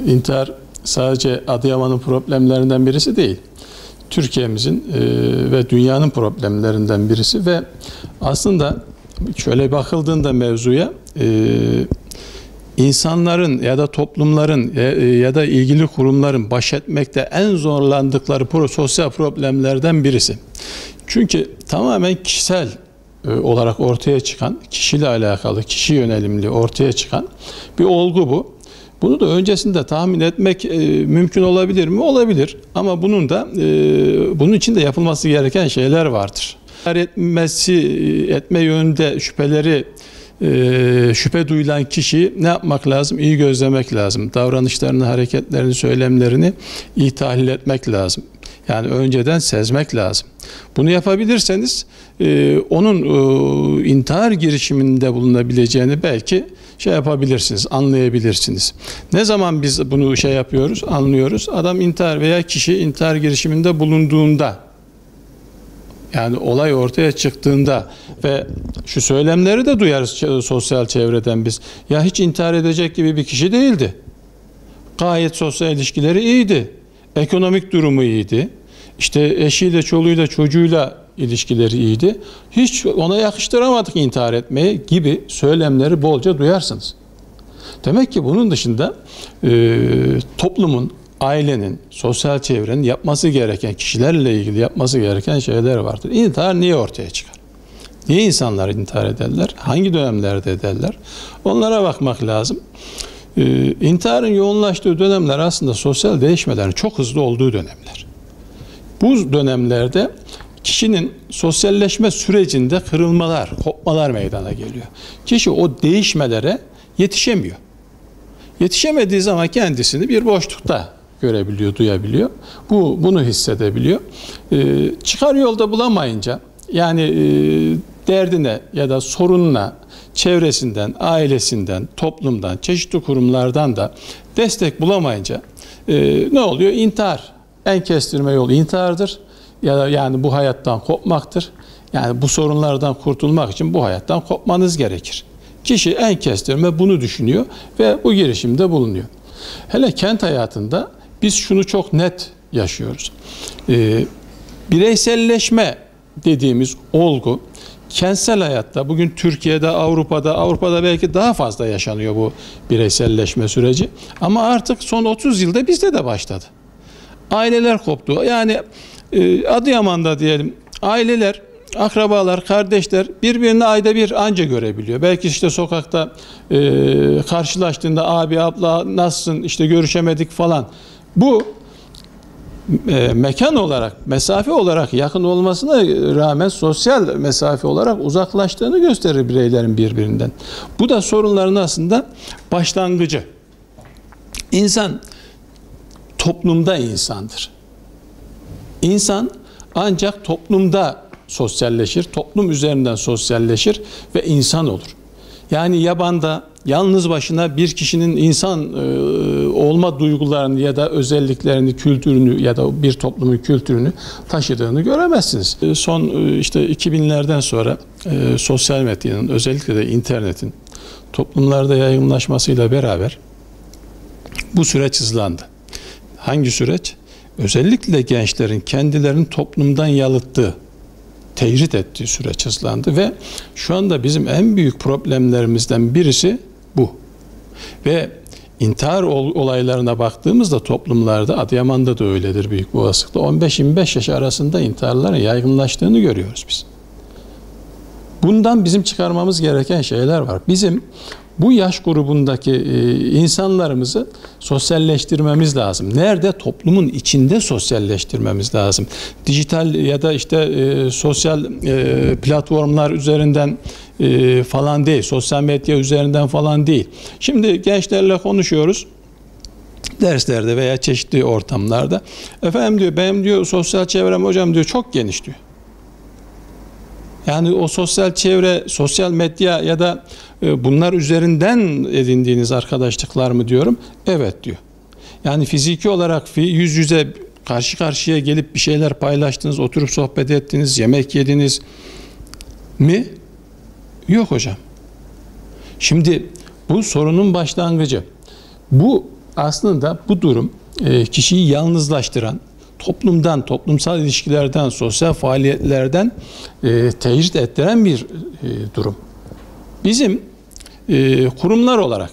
İntihar sadece Adıyaman'ın problemlerinden birisi değil. Türkiye'mizin ve dünyanın problemlerinden birisi ve aslında şöyle bakıldığında mevzuya insanların ya da toplumların ya da ilgili kurumların baş etmekte en zorlandıkları sosyal problemlerden birisi. Çünkü tamamen kişisel olarak ortaya çıkan, kişiyle alakalı, kişi yönelimli ortaya çıkan bir olgu bu. Bunu da öncesinde tahmin etmek mümkün olabilir mi? Olabilir. Ama bunun için de yapılması gereken şeyler vardır. Etme yönünde şüphe duyulan kişiyi ne yapmak lazım? İyi gözlemek lazım. Davranışlarını, hareketlerini, söylemlerini iyi tahlil etmek lazım. Yani önceden sezmek lazım. Bunu yapabilirseniz onun intihar girişiminde bulunabileceğini belki yapabilirsiniz, anlayabilirsiniz. Ne zaman biz bunu yapıyoruz, anlıyoruz? Adam intihar veya kişi intihar girişiminde bulunduğunda, yani olay ortaya çıktığında ve şu söylemleri de duyarız sosyal çevreden biz. Ya hiç intihar edecek gibi bir kişi değildi. Gayet sosyal ilişkileri iyiydi. Ekonomik durumu iyiydi. İşte eşiyle, çoluğuyla, çocuğuyla ilişkileri iyiydi. Hiç ona yakıştıramadık intihar etmeye gibi söylemleri bolca duyarsınız. Demek ki bunun dışında toplumun, ailenin, sosyal çevrenin yapması gereken, kişilerle ilgili yapması gereken şeyler vardır. İntihar niye ortaya çıkar? Niye insanlar intihar ederler? Hangi dönemlerde ederler? Onlara bakmak lazım. İntiharın yoğunlaştığı dönemler aslında sosyal değişmelerin çok hızlı olduğu dönemler. Bu dönemlerde kişinin sosyalleşme sürecinde kırılmalar, kopmalar meydana geliyor. Kişi o değişmelere yetişemiyor. Yetişemediği zaman kendisini bir boşlukta görebiliyor, duyabiliyor. Bunu hissedebiliyor. Çıkar yolda bulamayınca, yani derdine ya da sorununa çevresinden, ailesinden, toplumdan, çeşitli kurumlardan da destek bulamayınca ne oluyor? İntihar. En kestirme yolu intihardır. Ya da yani bu hayattan kopmaktır. Yani bu sorunlardan kurtulmak için bu hayattan kopmanız gerekir. Kişi en kestirme bunu düşünüyor ve bu girişimde bulunuyor. Hele kent hayatında biz şunu çok net yaşıyoruz. Bireyselleşme dediğimiz olgu kentsel hayatta bugün Türkiye'de, Avrupa'da belki daha fazla yaşanıyor bu bireyselleşme süreci. Ama artık son 30 yılda bizde de başladı. Aileler koptu. Yani Adıyaman'da diyelim aileler, akrabalar, kardeşler birbirini ayda bir anca görebiliyor. Belki işte sokakta karşılaştığında abi, abla nasılsın, işte görüşemedik falan. Bu mekan olarak, mesafe olarak yakın olmasına rağmen sosyal mesafe olarak uzaklaştığını gösterir bireylerin birbirinden. Bu da sorunların aslında başlangıcı. İnsan toplumda insandır. İnsan ancak toplumda sosyalleşir, toplum üzerinden sosyalleşir ve insan olur. Yani yabanda, yalnız başına bir kişinin insan olma duygularını ya da özelliklerini, kültürünü ya da bir toplumun kültürünü taşıdığını göremezsiniz. Son işte 2000'lerden sonra sosyal medyanın, özellikle de internetin toplumlarda yaygınlaşmasıyla beraber bu süreç hızlandı. Hangi süreç? Özellikle gençlerin kendilerini toplumdan yalıttığı, tecrit ettiği süreç hızlandı ve şu anda bizim en büyük problemlerimizden birisi bu. Ve intihar olaylarına baktığımızda toplumlarda, Adıyaman'da da öyledir büyük bir olasılıkla, 15-25 yaş arasında intiharların yaygınlaştığını görüyoruz biz. Bundan bizim çıkarmamız gereken şeyler var. Bizim bu yaş grubundaki insanlarımızı sosyalleştirmemiz lazım. Nerede? Toplumun içinde sosyalleştirmemiz lazım. Dijital ya da işte sosyal platformlar üzerinden falan değil, sosyal medya üzerinden falan değil. Şimdi gençlerle konuşuyoruz. Derslerde veya çeşitli ortamlarda. Efendim diyor, benim diyor sosyal çevrem hocam diyor çok geniş diyor. Yani o sosyal çevre, sosyal medya ya da bunlar üzerinden edindiğiniz arkadaşlıklar mı diyorum? Evet diyor. Yani fiziki olarak yüz yüze karşı karşıya gelip bir şeyler paylaştınız, oturup sohbet ettiniz, yemek yediniz mi? Yok hocam. Şimdi bu sorunun başlangıcı. Bu aslında bu durum kişiyi yalnızlaştıran, toplumdan, toplumsal ilişkilerden, sosyal faaliyetlerden tecrit ettiren bir durum. Bizim kurumlar olarak,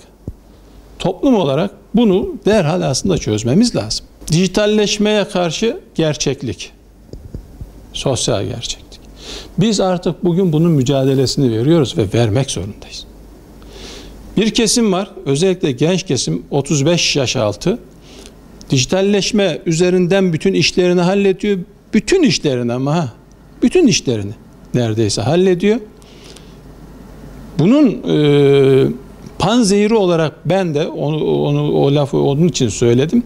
toplum olarak bunu derhal aslında çözmemiz lazım. Dijitalleşmeye karşı gerçeklik, sosyal gerçeklik. Biz artık bugün bunun mücadelesini veriyoruz ve vermek zorundayız. Bir kesim var, özellikle genç kesim, 35 yaş altı, dijitalleşme üzerinden bütün işlerini hallediyor. Bütün işlerini ama bütün işlerini neredeyse hallediyor. Bunun panzehiri olarak ben de o lafı onun için söyledim.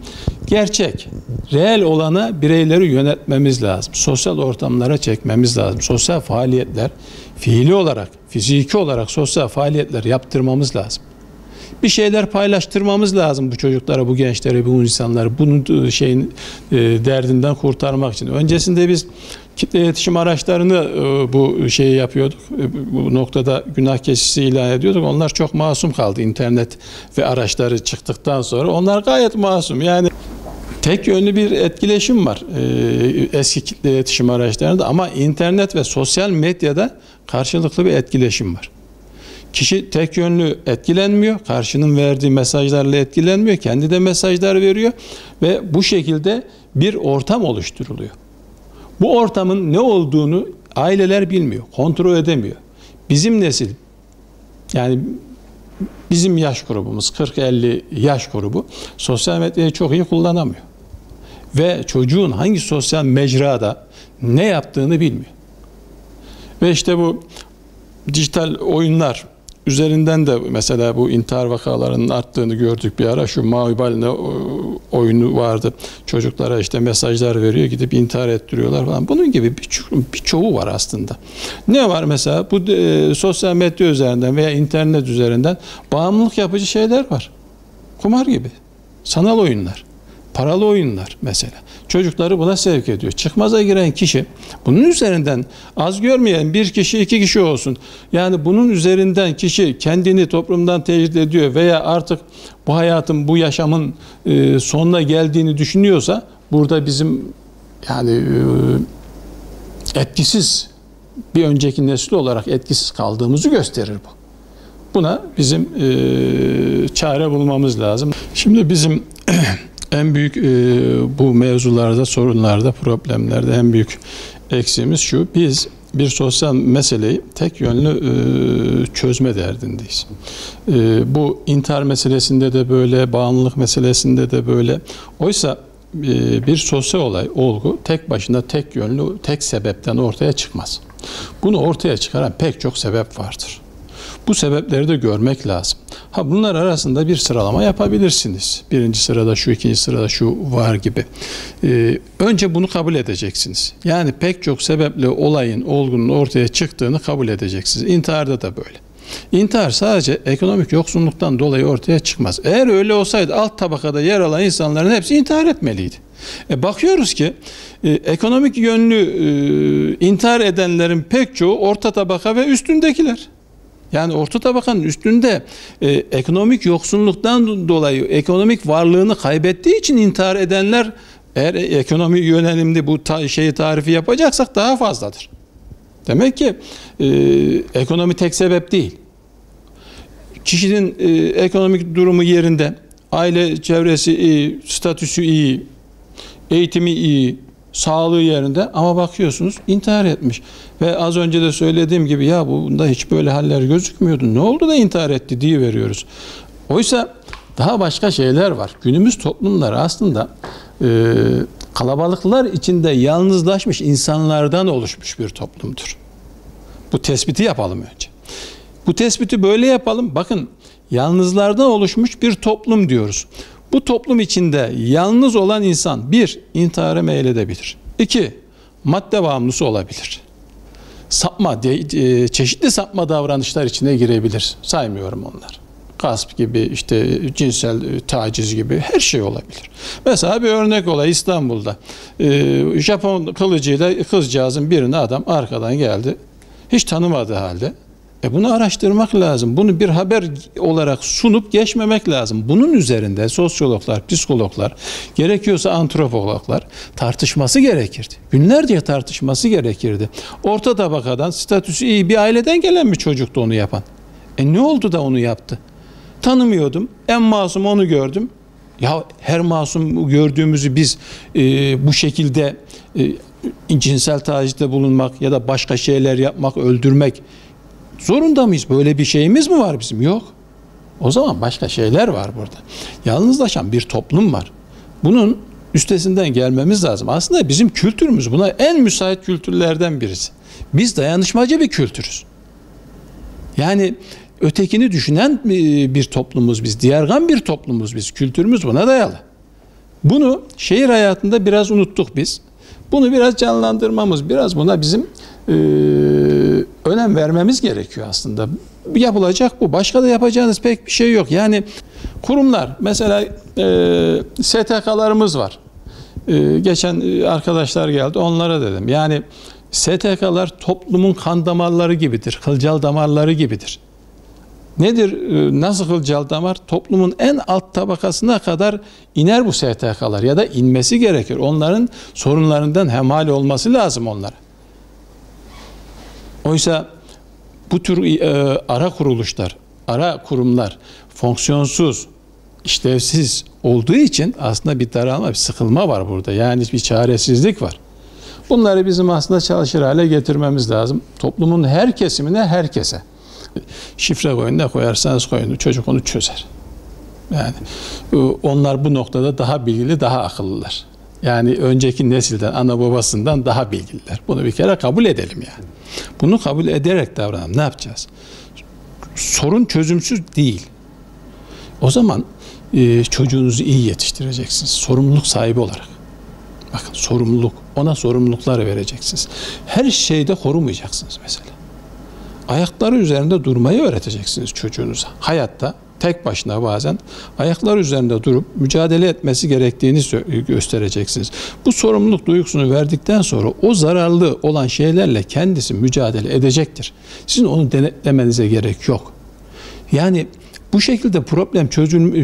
Gerçek, reel olana bireyleri yönetmemiz lazım. Sosyal ortamlara çekmemiz lazım. Sosyal faaliyetler, fiili olarak, fiziki olarak sosyal faaliyetler yaptırmamız lazım. Bir şeyler paylaştırmamız lazım bu çocuklara, bu gençlere, bu insanlara, bunun derdinden kurtarmak için. Öncesinde biz kitle iletişim araçlarını bu şeyi yapıyorduk. Bu noktada günah keçisi ilan ediyorduk. Onlar çok masum kaldı. İnternet ve araçları çıktıktan sonra onlar gayet masum. Yani tek yönlü bir etkileşim var eski kitle iletişim araçlarında, ama internet ve sosyal medyada karşılıklı bir etkileşim var. Kişi tek yönlü etkilenmiyor, karşının verdiği mesajlarla etkilenmiyor, kendi de mesajlar veriyor ve bu şekilde bir ortam oluşturuluyor. Bu ortamın ne olduğunu aileler bilmiyor, kontrol edemiyor. Bizim nesil, yani bizim yaş grubumuz, 40-50 yaş grubu sosyal medyayı çok iyi kullanamıyor. Ve çocuğun hangi sosyal mecrada ne yaptığını bilmiyor. Ve işte bu dijital oyunlar üzerinden de mesela bu intihar vakalarının arttığını gördük bir ara. Şu Mavi Balina oyunu vardı. Çocuklara işte mesajlar veriyor, gidip intihar ettiriyorlar falan. Bunun gibi birçoğu var aslında. Ne var mesela? Bu sosyal medya üzerinden veya internet üzerinden bağımlılık yapıcı şeyler var. Kumar gibi. Sanal oyunlar. Paralı oyunlar mesela. Çocukları buna sevk ediyor. Çıkmaza giren kişi, bunun üzerinden az görmeyen bir kişi, iki kişi olsun. Yani bunun üzerinden kişi kendini toplumdan tecrit ediyor veya artık bu hayatın, bu yaşamın sonuna geldiğini düşünüyorsa, burada bizim yani etkisiz, bir önceki nesil olarak etkisiz kaldığımızı gösterir bu. Buna bizim çare bulmamız lazım. Şimdi bizim en büyük bu mevzularda, sorunlarda, problemlerde en büyük eksiğimiz şu: biz bir sosyal meseleyi tek yönlü çözme derdindeyiz. Bu intihar meselesinde de böyle, bağımlılık meselesinde de böyle. Oysa bir sosyal olay, olgu tek başına, tek yönlü, tek sebepten ortaya çıkmaz. Bunu ortaya çıkaran pek çok sebep vardır. Bu sebepleri de görmek lazım. Bunlar arasında bir sıralama yapabilirsiniz. Birinci sırada şu, ikinci sırada şu var gibi. Önce bunu kabul edeceksiniz. Yani pek çok sebeple olayın, olgunun ortaya çıktığını kabul edeceksiniz. İntiharda da böyle. İntihar sadece ekonomik yoksunluktan dolayı ortaya çıkmaz. Eğer öyle olsaydı alt tabakada yer alan insanların hepsi intihar etmeliydi. Bakıyoruz ki ekonomik yönlü intihar edenlerin pek çoğu orta tabaka ve üstündekiler. Yani orta tabakanın üstünde ekonomik yoksunluktan dolayı ekonomik varlığını kaybettiği için intihar edenler, eğer ekonomi yönelimli bu şeyi tarifi yapacaksak, daha fazladır. Demek ki ekonomi tek sebep değil. Kişinin ekonomik durumu yerinde, aile çevresi iyi, statüsü iyi, eğitimi iyi, sağlığı yerinde, ama bakıyorsunuz intihar etmiş. Ve az önce de söylediğim gibi, ya bunda hiç böyle haller gözükmüyordu, ne oldu da intihar etti diye veriyoruz. Oysa daha başka şeyler var. Günümüz toplumları aslında kalabalıklar içinde yalnızlaşmış insanlardan oluşmuş bir toplumdur. Bu tespiti yapalım önce. Bu tespiti böyle yapalım. Bakın, yalnızlardan oluşmuş bir toplum diyoruz. Bu toplum içinde yalnız olan insan, bir, intihara meyledebilir. İki, madde bağımlısı olabilir. Çeşitli sapma davranışlar içine girebilir. Saymıyorum onlar. Gasp gibi, işte cinsel taciz gibi her şey olabilir. Mesela bir örnek olay İstanbul'da. Japon kılıcıyla kızcağızın birine adam arkadan geldi. Hiç tanımadığı halde Bunu araştırmak lazım. Bunu bir haber olarak sunup geçmemek lazım. Bunun üzerinde sosyologlar, psikologlar, gerekiyorsa antropologlar tartışması gerekirdi. Günlerce tartışması gerekirdi. Orta tabakadan, statüsü iyi bir aileden gelen bir çocuktu onu yapan. Ne oldu da onu yaptı? Tanımıyordum. En masum onu gördüm. Ya her masum gördüğümüzü biz bu şekilde cinsel tacizde bulunmak ya da başka şeyler yapmak, öldürmek zorunda mıyız? Böyle bir şeyimiz mi var bizim? Yok. O zaman başka şeyler var burada. Yalnızlaşan bir toplum var. Bunun üstesinden gelmemiz lazım. Aslında bizim kültürümüz buna en müsait kültürlerden birisi. Biz dayanışmacı bir kültürüz. Yani ötekini düşünen bir toplumuz biz. Diyargan bir toplumuz biz. Kültürümüz buna dayalı. Bunu şehir hayatında biraz unuttuk biz. Bunu biraz canlandırmamız, biraz buna bizim önem vermemiz gerekiyor aslında. Yapılacak bu. Başka da yapacağınız pek bir şey yok. Yani kurumlar, mesela STK'larımız var. Geçen arkadaşlar geldi, onlara dedim. Yani STK'lar toplumun kan damarları gibidir, kılcal damarları gibidir. Nedir? Nasıl kılcal damar? Toplumun en alt tabakasına kadar iner bu STK'lar ya da inmesi gerekir. Onların sorunlarından hemhal olması lazım onlara. Oysa bu tür ara kuruluşlar, ara kurumlar fonksiyonsuz, işlevsiz olduğu için aslında bir daralma, bir sıkılma var burada. Yani bir çaresizlik var. Bunları bizim aslında çalışır hale getirmemiz lazım. Toplumun her kesimine, herkese. Şifre koyun, ne koyarsanız koyun, çocuk onu çözer. Yani onlar bu noktada daha bilgili, daha akıllılar. Yani önceki nesilden, ana babasından daha bilgililer. Bunu bir kere kabul edelim yani. Bunu kabul ederek davranalım. Ne yapacağız? Sorun çözümsüz değil. O zaman çocuğunuzu iyi yetiştireceksiniz. Sorumluluk sahibi olarak. Bakın, sorumluluk. Ona sorumluluklar vereceksiniz. Her şeyde korumayacaksınız mesela. Ayakları üzerinde durmayı öğreteceksiniz çocuğunuza. Hayatta tek başına bazen ayakları üzerinde durup mücadele etmesi gerektiğini göstereceksiniz. Bu sorumluluk duygusunu verdikten sonra o zararlı olan şeylerle kendisi mücadele edecektir. Sizin onu denetlemenize gerek yok. Yani bu şekilde problem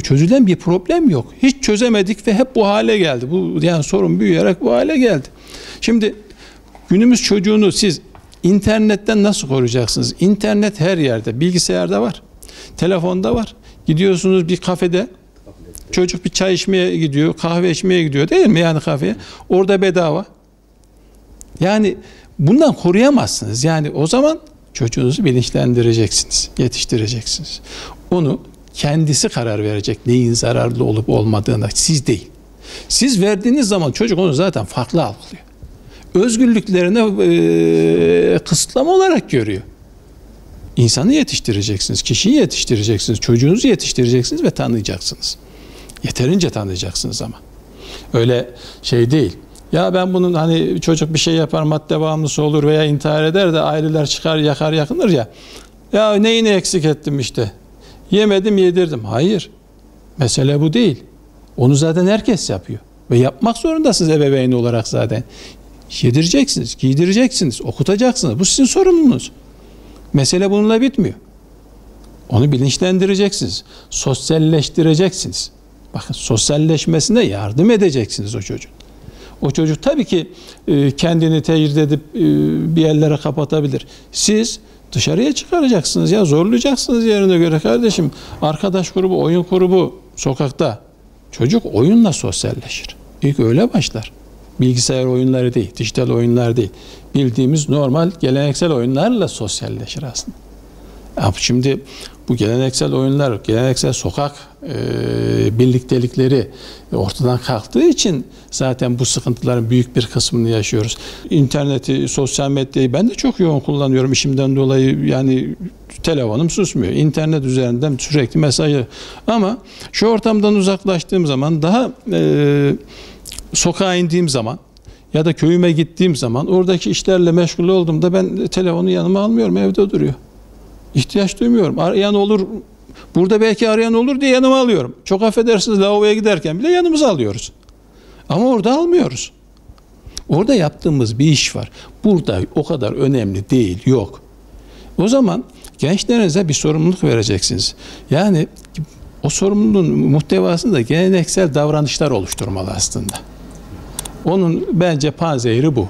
çözülen bir problem yok. Hiç çözemedik ve hep bu hale geldi. Bu yani sorun büyüyerek bu hale geldi. Şimdi günümüz çocuğunu siz İnternetten nasıl koruyacaksınız? İnternet her yerde. Bilgisayarda var. Telefonda var. Gidiyorsunuz bir kafede. Çocuk bir çay içmeye gidiyor. Kahve içmeye gidiyor değil mi? Yani kafeye. Orada bedava. Yani bundan koruyamazsınız. Yani o zaman çocuğunuzu bilinçlendireceksiniz. Yetiştireceksiniz. Onu kendisi karar verecek. Neyin zararlı olup olmadığına. Siz değil. Siz verdiğiniz zaman çocuk onu zaten farklı algılıyor. Özgürlüklerine kısıtlama olarak görüyor. İnsanı yetiştireceksiniz, kişiyi yetiştireceksiniz, çocuğunuzu yetiştireceksiniz ve tanıyacaksınız. Yeterince tanıyacaksınız ama. Öyle şey değil. Ya ben bunun hani çocuk bir şey yapar, madde bağımlısı olur veya intihar eder de aileler çıkar, yakar, yakınır ya. Ya neyini eksik ettim işte. Yemedim, yedirdim. Hayır. Mesele bu değil. Onu zaten herkes yapıyor. Ve yapmak zorundasınız ebeveyn olarak zaten. Yedireceksiniz, giydireceksiniz, okutacaksınız. Bu sizin sorumluluğunuz. Mesele bununla bitmiyor. Onu bilinçlendireceksiniz. Sosyalleştireceksiniz. Bakın, sosyalleşmesine yardım edeceksiniz o çocuğun. O çocuk tabii ki kendini tecrid edip bir yerlere kapatabilir. Siz dışarıya çıkaracaksınız ya, zorlayacaksınız yerine göre kardeşim. Arkadaş grubu, oyun grubu sokakta. Çocuk oyunla sosyalleşir. İlk öyle başlar. Bilgisayar oyunları değil, dijital oyunlar değil. Bildiğimiz normal geleneksel oyunlarla sosyalleşir aslında. Şimdi bu geleneksel oyunlar, geleneksel sokak birliktelikleri ortadan kalktığı için zaten bu sıkıntıların büyük bir kısmını yaşıyoruz. İnterneti, sosyal medyayı ben de çok yoğun kullanıyorum işimden dolayı, yani telefonum susmuyor. İnternet üzerinden sürekli mesaj. Ama şu ortamdan uzaklaştığım zaman, daha sokağa indiğim zaman ya da köyüme gittiğim zaman oradaki işlerle meşgul olduğumda ben telefonu yanıma almıyorum, evde duruyor. İhtiyaç duymuyorum. Arayan olur, burada belki arayan olur diye yanıma alıyorum. Çok affedersiniz, lavaboya giderken bile yanımıza alıyoruz. Ama orada almıyoruz. Orada yaptığımız bir iş var. Burada o kadar önemli değil, yok. O zaman Gençlerinize bir sorumluluk vereceksiniz. Yani o sorumluluğun muhtevasında geleneksel davranışlar oluşturmalı aslında. Onun bence panzehiri bu.